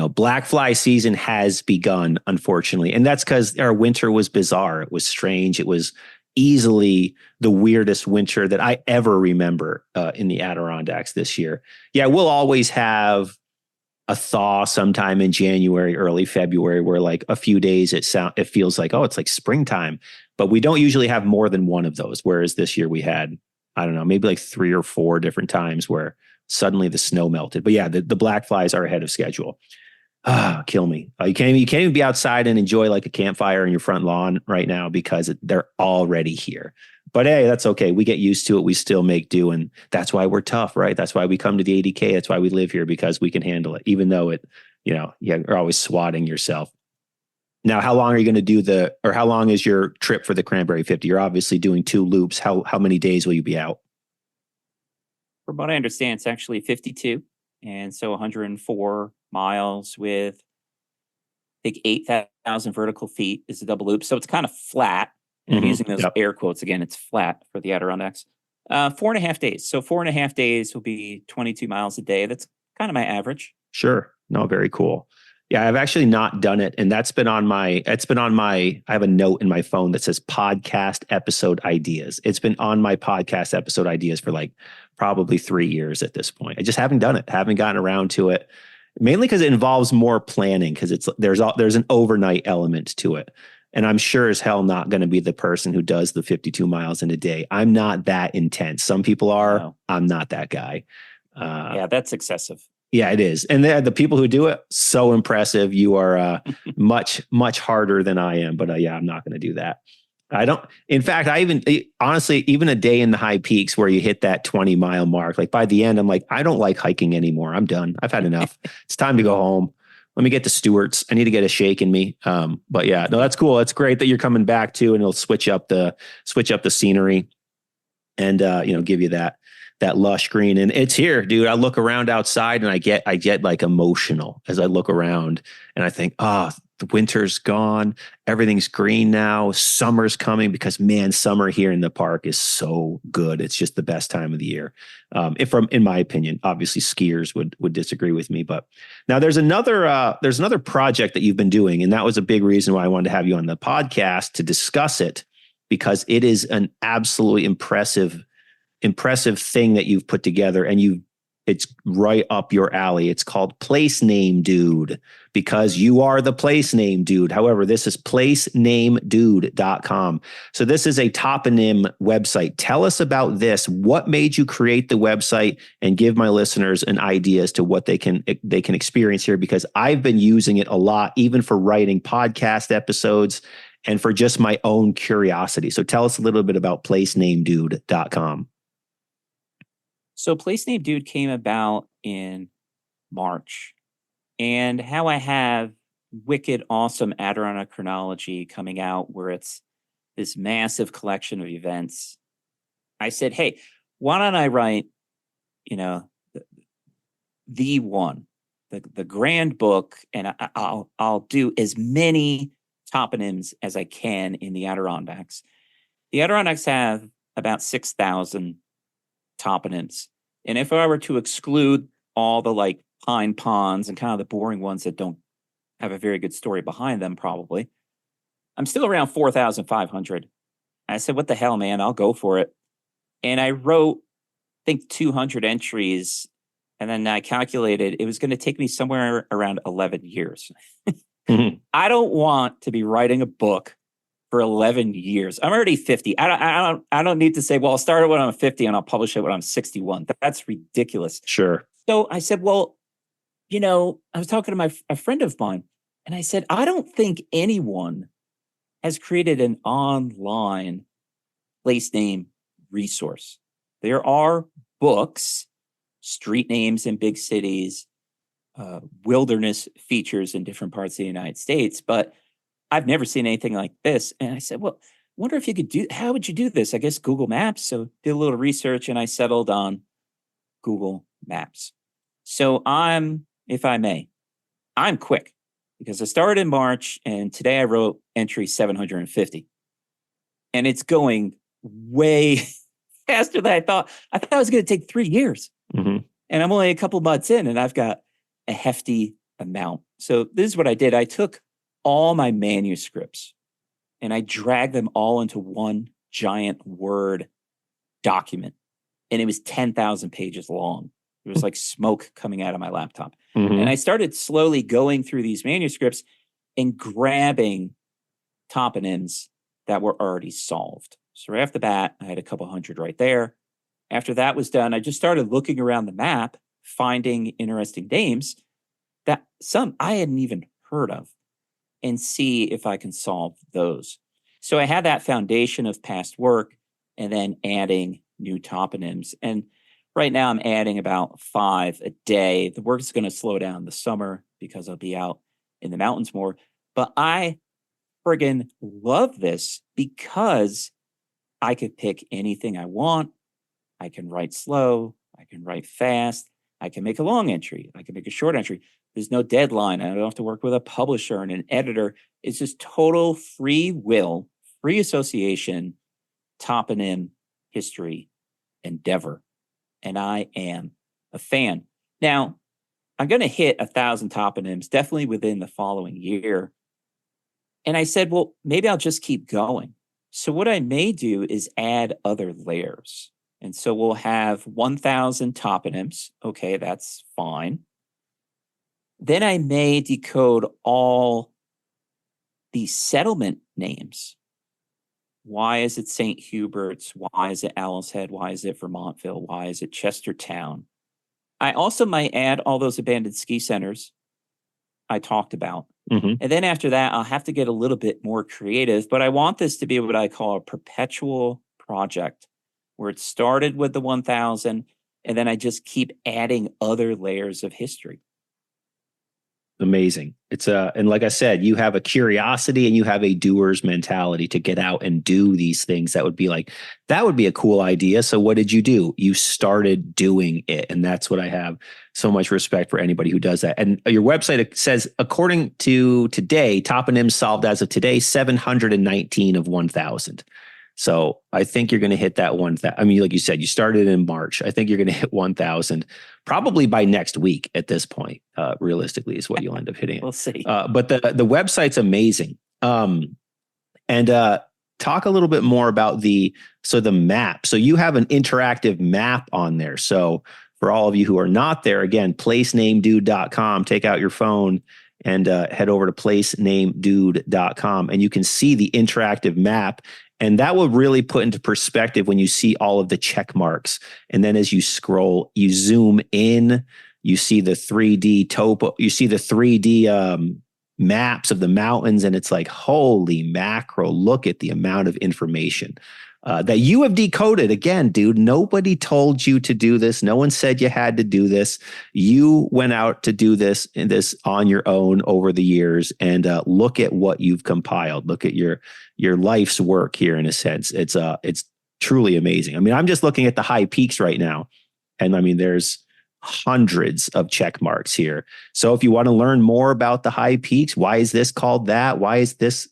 Black fly season has begun, unfortunately. And that's because our winter was bizarre. It was strange. It was easily the weirdest winter that I ever remember in the Adirondacks this year. Yeah, we'll always have a thaw sometime in January, early February, where like a few days it feels like, oh, it's like springtime, but we don't usually have more than one of those. Whereas this year we had, I don't know, maybe like 3 or 4 different times where suddenly the snow melted. But yeah, the black flies are ahead of schedule. Kill me. You can't even be outside and enjoy like a campfire in your front lawn right now because they're already here. But hey, that's okay. We get used to it. We still make do. And that's why we're tough, right? That's why we come to the 80K. That's why we live here, because we can handle it, even though you're always swatting yourself. Now, how long are you going to do how long is your trip for the Cranberry 50? You're obviously doing 2 loops. How many days will you be out? From what I understand, it's actually 52. And so 104 miles with, I think, 8,000 vertical feet is a double loop. So it's kind of flat. And I'm using those air quotes again. It's flat for the Adirondacks. 4.5 days. So 4.5 days will be 22 miles a day. That's kind of my average. Sure. No, very cool. Yeah, I've actually not done it. And I have a note in my phone that says podcast episode ideas. It's been on my podcast episode ideas for like probably 3 years at this point. I just haven't done it. Haven't gotten around to it. Mainly because it involves more planning, because there's an overnight element to it. And I'm sure as hell not going to be the person who does the 52 miles in a day. I'm not that intense. Some people are. No. I'm not that guy. Yeah, that's excessive. Yeah, it is. And the people who do it, so impressive. You are much, much harder than I am. But yeah, I'm not going to do that. In fact, honestly, even a day in the high peaks where you hit that 20-mile mark, like by the end, I'm like, I don't like hiking anymore. I'm done. I've had enough. It's time to go home. Let me get to Stewart's. I need to get a shake in me. But yeah, no, that's cool. That's great that you're coming back too, and it'll switch up the scenery and give you that lush green. And it's here, dude. I look around outside and I get like emotional as I look around and I think, the winter's gone. Everything's green now. Summer's coming, because man, summer here in the park is so good. It's just the best time of the year. In my opinion, obviously skiers would disagree with me, but now there's another project that you've been doing. And that was a big reason why I wanted to have you on the podcast to discuss it, because it is an absolutely impressive thing that you've put together, and it's right up your alley. It's called Place Name Dude, because you are the place name dude. However, this is placenamedude.com. So this is a toponym website. Tell us about this. What made you create the website, and give my listeners an idea as to what they can experience here, because I've been using it a lot, even for writing podcast episodes and for just my own curiosity. So tell us a little bit about placenamedude.com. So Place Name Dude came about in March, and how I have wicked awesome Adirondack chronology coming out, where it's this massive collection of events. I said, hey, why don't I write, the one, the grand book, and I'll do as many toponyms as I can in the Adirondacks. The Adirondacks have about 6,000 toponyms. And if I were to exclude all the like pine ponds and kind of the boring ones that don't have a very good story behind them, probably, I'm still around 4,500. I said, what the hell, man? I'll go for it. And I wrote, I think, 200 entries. And then I calculated it was going to take me somewhere around 11 years. Mhm. I don't want to be writing a book for 11 years. I'm already 50. I don't need to say, well, I'll start it when I'm 50 and I'll publish it when I'm 61. That's ridiculous. Sure. So I said, well, I was talking to a friend of mine, and I said, I don't think anyone has created an online place name resource. There are books, street names in big cities, wilderness features in different parts of the United States, but I've never seen anything like this. And I said, well, wonder if you could how would you do this? I guess Google Maps. So did a little research and I settled on Google Maps. So if I may, I'm quick because I started in March and today I wrote entry 750. And it's going way faster than I thought. I thought it was going to take 3 years. Mm-hmm. And I'm only a couple months in and I've got a hefty amount. So this is what I did. I took all my manuscripts and I dragged them all into one giant Word document. And it was 10,000 pages long. It was like smoke coming out of my laptop. Mm-hmm. And I started slowly going through these manuscripts and grabbing toponyms that were already solved. So right off the bat, I had a couple hundred right there. After that was done, I just started looking around the map, finding interesting names that some I hadn't even heard of, and see if I can solve those. So I had that foundation of past work and then adding new toponyms. And right now I'm adding about 5 a day. The work is going to slow down the summer because I'll be out in the mountains more. But I friggin' love this because I could pick anything I want. I can write slow. I can write fast. I can make a long entry. I can make a short entry. There's no deadline. I don't have to work with a publisher and an editor. It's just total free will, free association, toponym history endeavor. And I am a fan. Now, I'm going to hit 1,000 toponyms definitely within the following year. And I said, well, maybe I'll just keep going. So what I may do is add other layers. And so we'll have 1,000 toponyms. Okay, that's fine. Then I may decode all the settlement names. Why is it St. Hubert's? Why is it Owl's Head? Why is it Vermontville? Why is it Chestertown? I also might add all those abandoned ski centers I talked about. Mm-hmm. And then after that, I'll have to get a little bit more creative, but I want this to be what I call a perpetual project where it started with the 1,000 and then I just keep adding other layers of history. Amazing. And like I said, you have a curiosity and you have a doer's mentality to get out and do these things. That would be a cool idea. So what did you do? You started doing it. And that's what I have so much respect for anybody who does that. And your website says, according to today, toponyms solved as of today, 719 of 1,000. So I think you're going to hit that 1,000. I mean, like you said, you started in March. I think you're going to hit 1,000 probably by next week at this point, realistically is what you'll end up hitting. We'll see. But the website's amazing. And talk a little bit more about the map. So you have an interactive map on there. So for all of you who are not there, again, placenamedude.com, take out your phone and head over to placenamedude.com and you can see the interactive map. And that will really put into perspective when you see all of the check marks. And then as you scroll, you zoom in, you see the 3D topo, you see the 3D maps of the mountains. And it's like, holy macro, look at the amount of information that you have decoded. Again, dude, nobody told you to do this. No one said you had to do this. You went out to do this on your own over the years. And look at what you've compiled. Look at your life's work here in a sense. It's truly amazing. I mean, I'm just looking at the high peaks right now. And I mean, there's hundreds of check marks here. So if you want to learn more about the high peaks, why is this called that? Why is this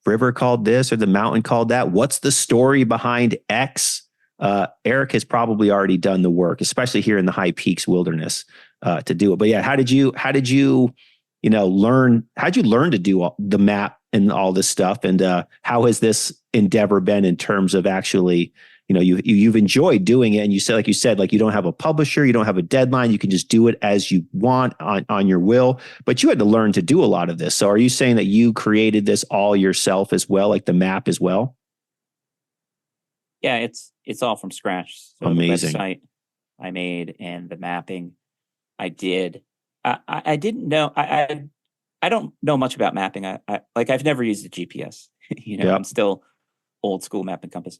river called this or the mountain called that? What's the story behind X? Erik has probably already done the work, especially here in the High Peaks Wilderness, to do it. But yeah, how did you learn? How'd you learn to do the map and all this stuff? And how has this endeavor been in terms of actually, you've enjoyed doing it, and you said, you don't have a publisher, you don't have a deadline, you can just do it as you want on your will. But you had to learn to do a lot of this. So are you saying that you created this all yourself as well, like the map as well? Yeah, it's all from scratch. So Amazing. The website I made and the mapping I did. I didn't know. I don't know much about mapping. I've never used a GPS. Yep. I'm still old school map and compass.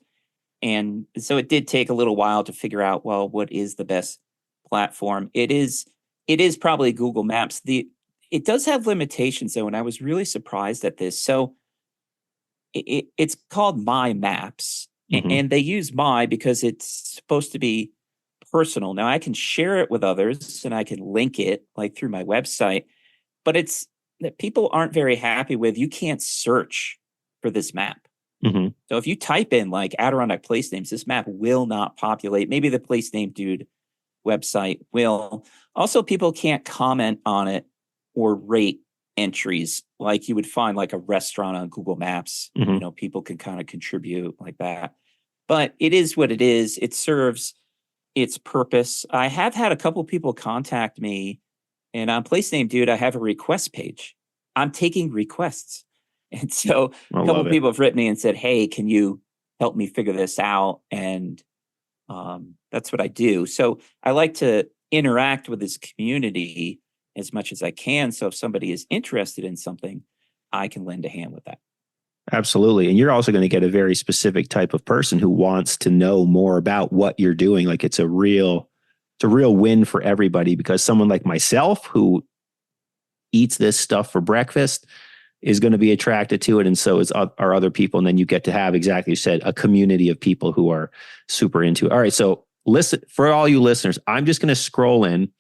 And so it did take a little while to figure out, well, what is the best platform? It is probably Google Maps. It does have limitations though, and I was really surprised at this. So it's called My Maps, and they use My because it's supposed to be personal. Now I can share it with others and I can link it like through my website, but it's that people aren't very happy with. You can't search for this map. So if you type in like Adirondack place names, this map will not populate. Maybe the place name dude website will. Also, people can't comment on it or rate entries like you would find like a restaurant on Google Maps. People can kind of contribute like that. But it is what it is. It serves its purpose. I have had a couple people contact me, and on Place Name Dude, I have a request page. I'm taking requests. And so a couple people have written me and said, hey, can you help me figure this out? And that's what I do. So I like to interact with this community as much as I can. So if somebody is interested in something, I can lend a hand with that. Absolutely. And you're also going to get a very specific type of person who wants to know more about what you're doing. Like it's a real win for everybody, because someone like myself who eats this stuff for breakfast is going to be attracted to it. And so are other people. And then you get to have, exactly you said, a community of people who are super into it. All right. So listen, for all you listeners, I'm just going to scroll in.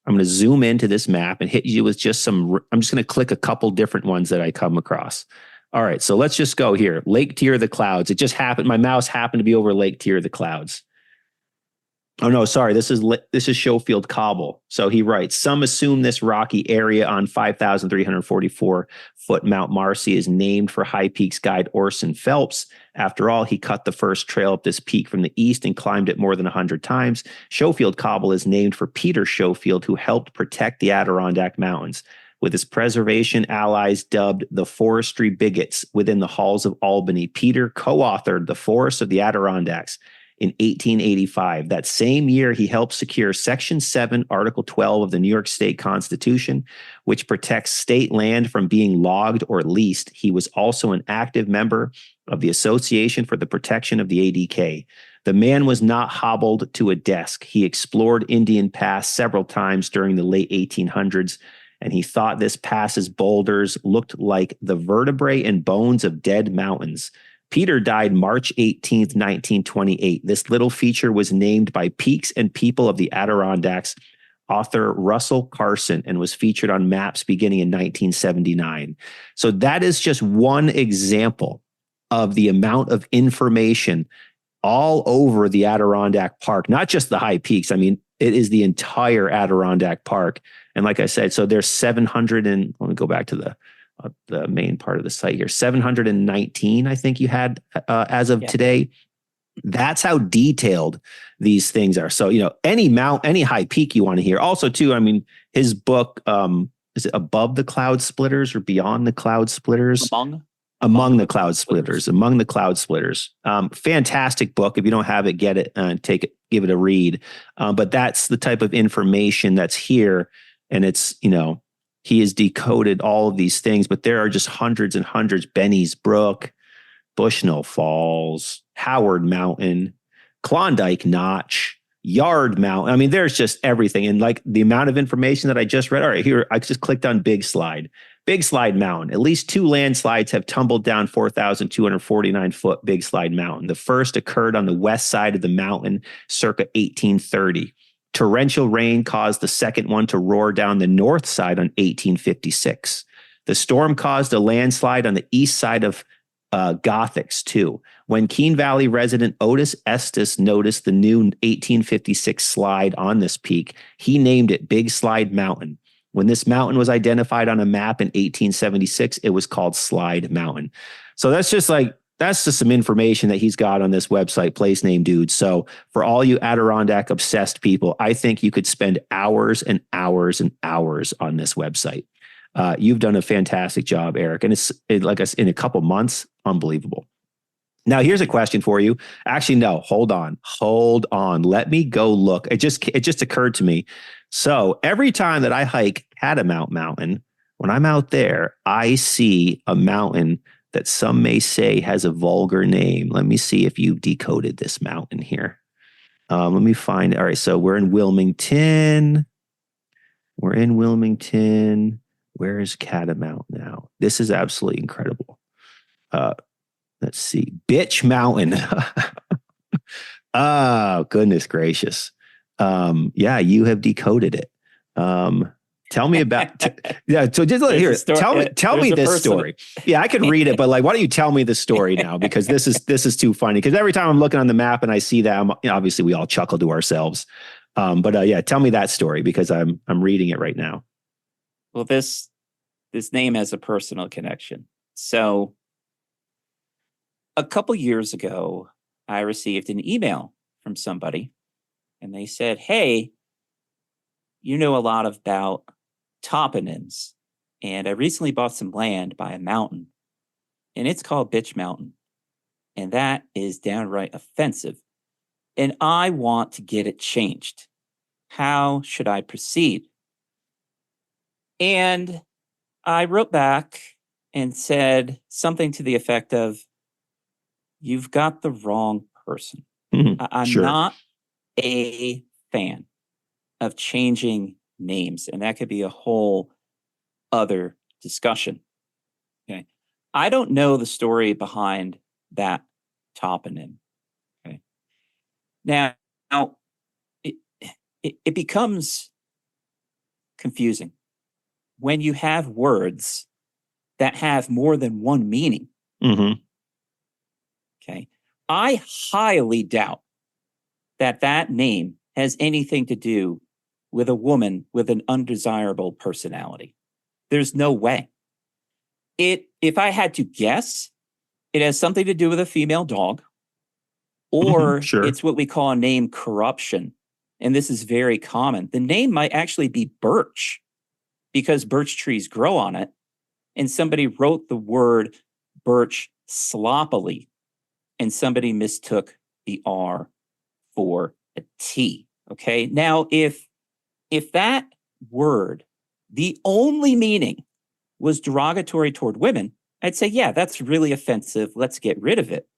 I'm going to zoom into this map and hit you with just I'm just going to click a couple different ones that I come across. All right. So let's just go here. Lake Tier of the Clouds. It just happened. My mouse happened to be over Lake Tier of the Clouds. Oh no, sorry. This is Schofield Cobble. So he writes, some assume this rocky area on 5,344 foot Mount Marcy is named for High Peaks guide Orson Phelps. After all, he cut the first trail up this peak from the east and climbed it more than 100 times. Schofield Cobble is named for Peter Schofield, who helped protect the Adirondack Mountains. With his preservation allies dubbed the forestry bigots within the halls of Albany, Peter co-authored The Forests of the Adirondacks in 1885. That same year, he helped secure Section 7, Article 12 of the New York State Constitution, which protects state land from being logged or leased. He was also an active member of the Association for the Protection of the ADK. The man was not hobbled to a desk. He explored Indian Pass several times during the late 1800s, and he thought this pass's boulders looked like the vertebrae and bones of dead mountains. Peter died March 18th, 1928. This little feature was named by Peaks and People of the Adirondacks author Russell Carson and was featured on maps beginning in 1979. So that is just one example of the amount of information all over the Adirondack Park, not just the high peaks. I mean, it is the entire Adirondack Park. And like I said, so there's 700 and let me go back to the main part of the site here. 719, I think you had as of today. That's how detailed these things are. So, any high peak you want to hear. Also, too, I mean, his book, is it Above the Cloud Splitters or Beyond the Cloud Splitters? Among the Cloud Splitters. Among the Cloud Splitters. Fantastic book. If you don't have it, get it and give it a read. But that's the type of information that's here. And it's, he has decoded all of these things, but there are just hundreds and hundreds. Benny's Brook, Bushnell Falls, Howard Mountain, Klondike Notch, Yard Mountain. I mean, there's just everything. And like the amount of information that I just read. All right, here, I just clicked on Big Slide. Big Slide Mountain. At least 2 landslides have tumbled down 4,249 foot Big Slide Mountain. The first occurred on the west side of the mountain circa 1830. Torrential rain caused the second one to roar down the north side on 1856. The storm caused a landslide on the east side of Gothics too. When Keene Valley resident Otis Estes noticed the new 1856 slide on this peak, he named it Big Slide Mountain. When this mountain was identified on a map in 1876, it was called Slide Mountain. So that's just some information that he's got on this website, Place Name Dude. So for all you Adirondack obsessed people, I think you could spend hours and hours and hours on this website. You've done a fantastic job, Erik. And it's like in a couple months, unbelievable. Now, here's a question for you. Actually, no, hold on. Let me go look. It just occurred to me. So every time that I hike Catamount Mountain, when I'm out there, I see a mountain that some may say has a vulgar name. Let me see if you've decoded this mountain here. Let me find. All right. So we're in Wilmington. Where is Catamount now? This is absolutely incredible. Let's see. Bitch Mountain. Oh, goodness gracious. Yeah, you have decoded it. Tell me about. So just look here. Tell me this story. Yeah, I can read it, but why don't you tell me the story now? Because this is too funny. Because every time I'm looking on the map and I see that, obviously we all chuckle to ourselves. But yeah, tell me that story because I'm reading it right now. Well, this name has a personal connection. So a couple years ago, I received an email from somebody, and they said, "Hey, you know a lot about toponyms, and I recently bought some land by a mountain, and it's called Bitch Mountain, and that is downright offensive, and I want to get it changed. How should I proceed?" And I wrote back and said something to the effect of, "You've got the wrong person. I'm Sure. not a fan of changing names, and that could be a whole other discussion. Okay. I don't know the story behind that toponym. Okay. Now it becomes confusing when you have words that have more than one meaning. Mm-hmm. Okay. I highly doubt that name has anything to do with a woman with an undesirable personality. There's no way. If I had to guess, it has something to do with a female dog, or Sure. It's what we call a name corruption. And this is very common. The name might actually be birch because birch trees grow on it. And somebody wrote the word birch sloppily, and somebody mistook the R for a T. Okay. Now, if that word, the only meaning was derogatory toward women, I'd say, yeah, that's really offensive. Let's get rid of it.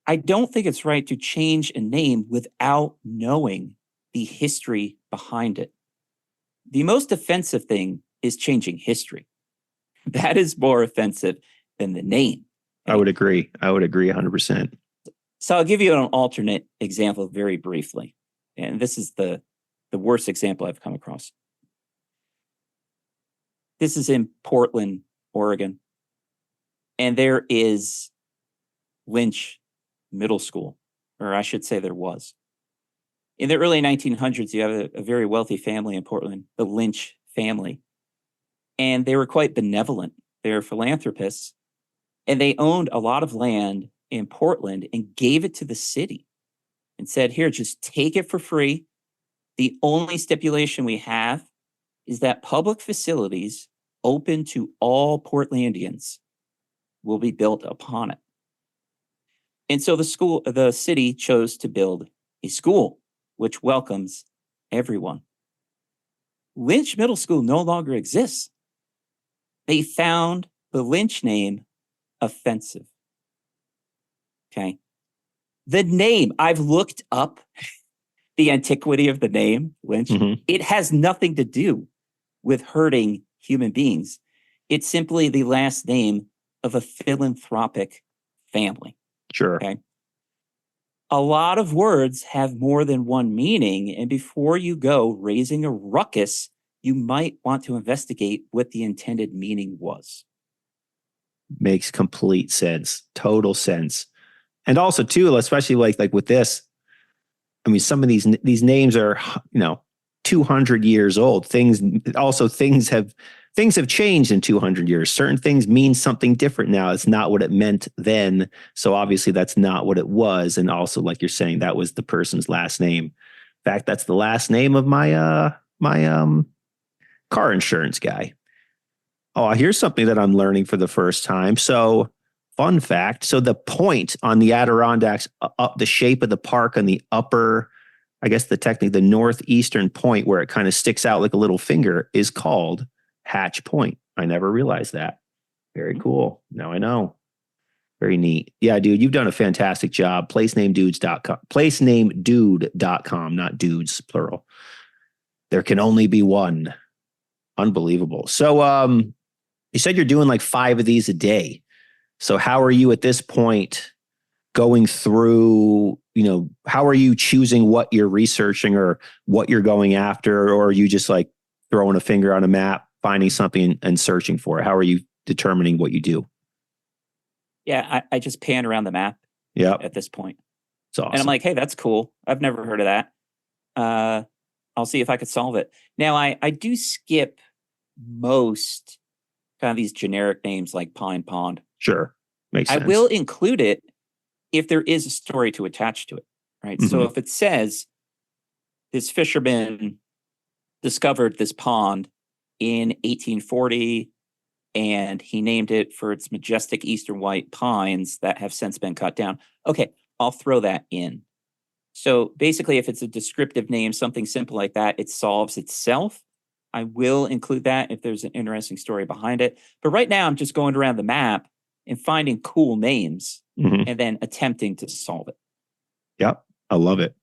I don't think it's right to change a name without knowing the history behind it. The most offensive thing is changing history. That is more offensive than the name. I would agree 100%. So I'll give you an alternate example very briefly. And this is the worst example I've come across. This is in Portland, Oregon. And there is Lynch Middle School, or I should say there was. In the early 1900s, you have a very wealthy family in Portland, the Lynch family. And they were quite benevolent. They were philanthropists. And they owned a lot of land in Portland and gave it to the city and said, here, just take it for free. The only stipulation we have is that public facilities open to all Portlandians will be built upon it. And so the city chose to build a school which welcomes everyone. Lynch Middle School no longer exists. They found the Lynch name offensive. Okay. The name, I've looked up the antiquity of the name Lynch. Mm-hmm. It has nothing to do with hurting human beings. It's simply the last name of a philanthropic family. Sure. Okay. A lot of words have more than one meaning, and before you go raising a ruckus, you might want to investigate what the intended meaning was. Makes complete sense. Total sense. And also too, especially like with this, I mean, some of these names are, 200 years old. Things have changed in 200 years. Certain things mean something different now. It's not what it meant then. So obviously that's not what it was. And also, like you're saying, that was the person's last name. In fact, that's the last name of my car insurance guy. Oh, here's something that I'm learning for the first time. So, fun fact. So the point on the Adirondacks, up the shape of the park on the upper, I guess the northeastern point where it kind of sticks out like a little finger, is called Hatch Point. I never realized that. Very cool. Now I know. Very neat. Yeah, dude, you've done a fantastic job. Placenamedudes.com. Placenamedude.com, not dudes, plural. There can only be one. Unbelievable. So you said you're doing like 5 of these a day. So how are you at this point going through, how are you choosing what you're researching or what you're going after? Or are you just like throwing a finger on a map, finding something and searching for it? How are you determining what you do? Yeah, I just pan around the map at this point. It's awesome. And I'm like, hey, that's cool. I've never heard of that. I'll see if I could solve it. Now, I do skip most kind of these generic names like Pine Pond. Sure. Makes sense. I will include it if there is a story to attach to it, right? Mm-hmm. So if it says this fisherman discovered this pond in 1840 and he named it for its majestic eastern white pines that have since been cut down. Okay, I'll throw that in. So basically, if it's a descriptive name, something simple like that, it solves itself. I will include that if there's an interesting story behind it. But right now, I'm just going around the map and finding cool names and then attempting to solve it. Yep. I love it.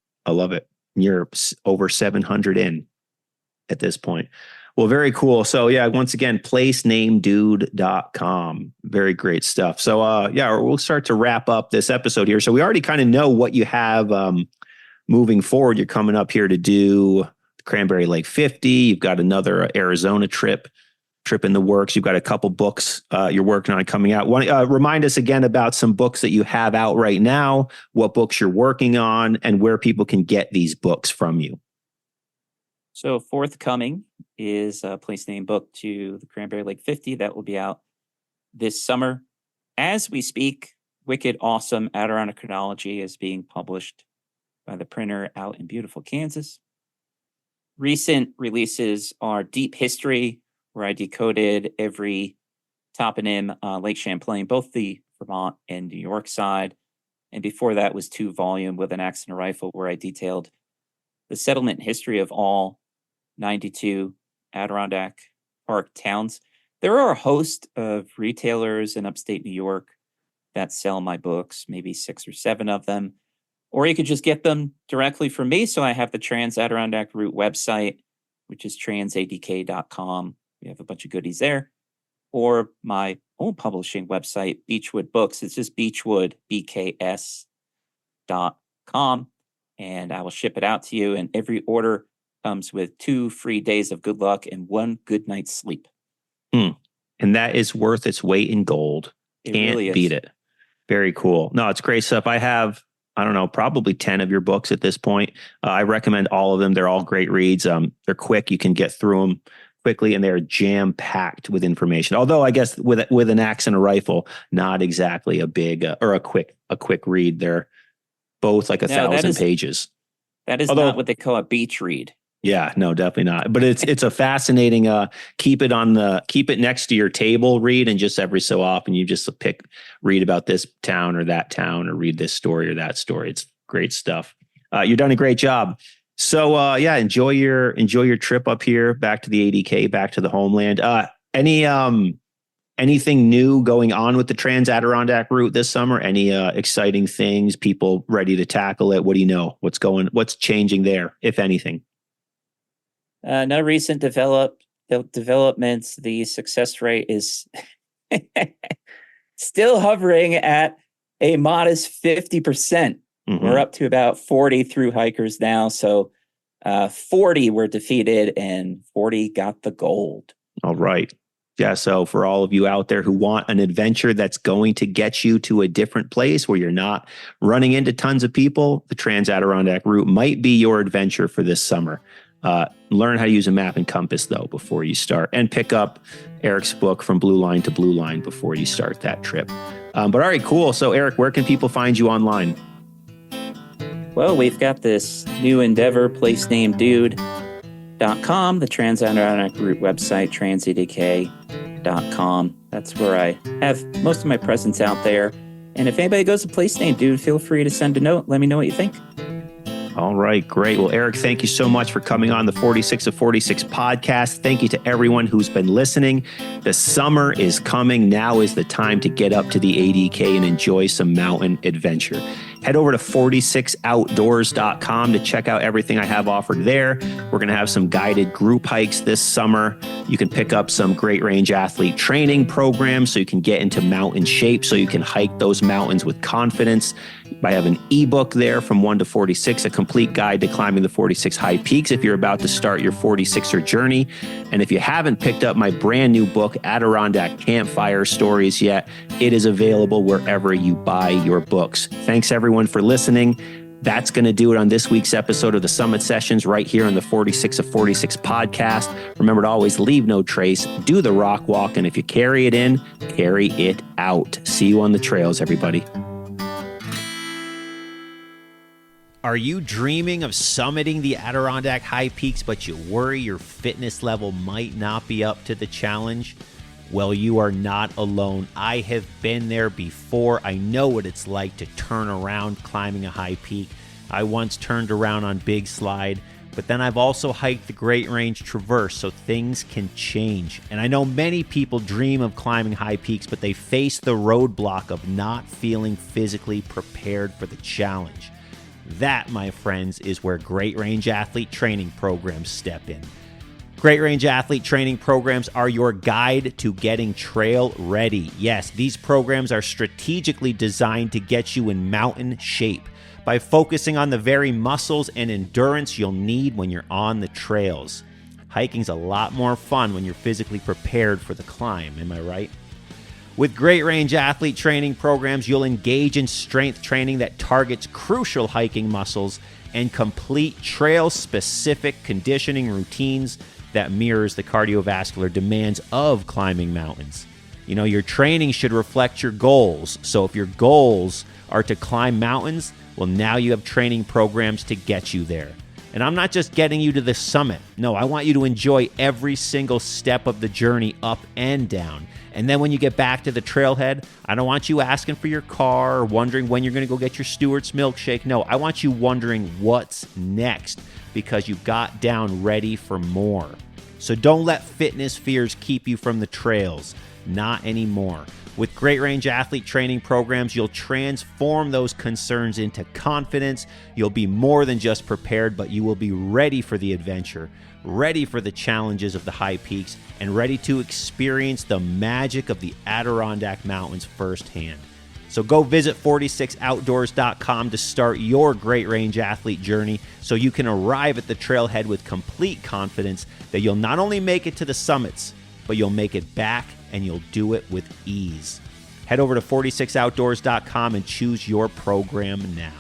You're over 700 in at this point. Well, very cool. So yeah, once again, placenamedude.com. Very great stuff. So we'll start to wrap up this episode here. So we already kind of know what you have moving forward. You're coming up here to do Cranberry Lake 50. You've got another Arizona trip in the works. You've got a couple books you're working on coming out. Remind us again about some books that you have out right now, what books you're working on, and where people can get these books from you. So forthcoming is a place name book to the Cranberry Lake 50 that will be out this summer. As we speak, Wicked Awesome Adirondack Chronology is being published by the printer out in beautiful Kansas. Recent releases are Deep History, where I decoded every toponym on Lake Champlain, both the Vermont and New York side. And before that was 2-volume with an axe and a rifle, where I detailed the settlement history of all 92 Adirondack Park towns. There are a host of retailers in upstate New York that sell my books, maybe 6 or 7 of them. Or you could just get them directly from me. So I have the Trans Adirondack Route website, which is transadk.com. We have a bunch of goodies there. Or my own publishing website, Beechwood Books. It's just Beechwood, BKS.com. And I will ship it out to you. And every order comes with 2 free days of good luck and 1 good night's sleep. And that is worth its weight in gold. Can't really beat it. Very cool. No, it's great stuff. I have, probably 10 of your books at this point. I recommend all of them. They're all great reads. They're quick. You can get through them quickly, and they're jam-packed with information. Although I guess with an axe and a rifle, not exactly a big or a quick read. They're both like 1,000 pages. That is not what they call a beach read. Yeah, no, definitely not. But it's a fascinating, keep it next to your table read, and just every so often you just read about this town or that town, or read this story or that story. It's great stuff. You've done a great job. So enjoy your trip up here, back to the ADK, back to the homeland. Anything new going on with the Trans Adirondack route this summer? Any exciting things? People ready to tackle it? What do you know? What's changing there, if anything? No recent developments. The success rate is still hovering at a modest 50%. We're up to about 40 through hikers now. So 40 were defeated and 40 got the gold. All right. Yeah, so for all of you out there who want an adventure that's going to get you to a different place where you're not running into tons of people, the Trans Adirondack route might be your adventure for this summer. Learn how to use a map and compass, though, before you start, and pick up Erik's book, From Blue Line to Blue Line, before you start that trip. But all right, cool. So, Erik, where can people find you online? Well, we've got this new endeavor, placenamedude.com, the Trans Adirondack route website, transadk.com. That's where I have most of my presence out there. And if anybody goes to Place Name Dude, feel free to send a note. Let me know what you think. All right, great. Well, Erik, thank you so much for coming on the 46 of 46 podcast. Thank you to everyone who's been listening. The summer is coming. Now is the time to get up to the ADK and enjoy some mountain adventure. Head over to 46outdoors.com to check out everything I have offered there. We're going to have some guided group hikes this summer. You can pick up some Great Range Athlete training programs so you can get into mountain shape, so you can hike those mountains with confidence. I have an ebook there, From 1 to 46, a complete guide to climbing the 46 high peaks if you're about to start your 46er journey. And if you haven't picked up my brand new book, Adirondack Campfire Stories, yet, it is available wherever you buy your books. Thanks everyone for listening. That's going to do it on this week's episode of the Summit Sessions right here on the 46 of 46 podcast. Remember to always leave no trace, do the rock walk, and if you carry it in, carry it out. See you on the trails, everybody. Are you dreaming of summiting the Adirondack high peaks, but you worry your fitness level might not be up to the challenge? Well, you are not alone. I have been there before. I know what it's like to turn around climbing a high peak. I once turned around on Big Slide, but then I've also hiked the Great Range Traverse, so things can change. And I know many people dream of climbing high peaks, but they face the roadblock of not feeling physically prepared for the challenge. That, my friends, is where Great Range Athlete training programs step in. Great Range Athlete training programs are your guide to getting trail ready. Yes, these programs are strategically designed to get you in mountain shape by focusing on the very muscles and endurance you'll need when you're on the trails. Hiking's a lot more fun when you're physically prepared for the climb, am I right? With Great Range Athlete training programs, you'll engage in strength training that targets crucial hiking muscles and complete trail-specific conditioning routines that mirrors the cardiovascular demands of climbing mountains. You know, your training should reflect your goals. So if your goals are to climb mountains, well, now you have training programs to get you there. And I'm not just getting you to the summit. No, I want you to enjoy every single step of the journey up and down. And then when you get back to the trailhead, I don't want you asking for your car or wondering when you're going to go get your Stewart's milkshake. No, I want you wondering what's next, because you got down ready for more. So don't let fitness fears keep you from the trails. Not anymore. With Great Range Athlete training programs, you'll transform those concerns into confidence. You'll be more than just prepared, but you will be ready for the adventure, ready for the challenges of the high peaks, and ready to experience the magic of the Adirondack Mountains firsthand. So go visit 46outdoors.com to start your Great Range Athlete journey so you can arrive at the trailhead with complete confidence that you'll not only make it to the summits, but you'll make it back, and you'll do it with ease. Head over to 46outdoors.com and choose your program now.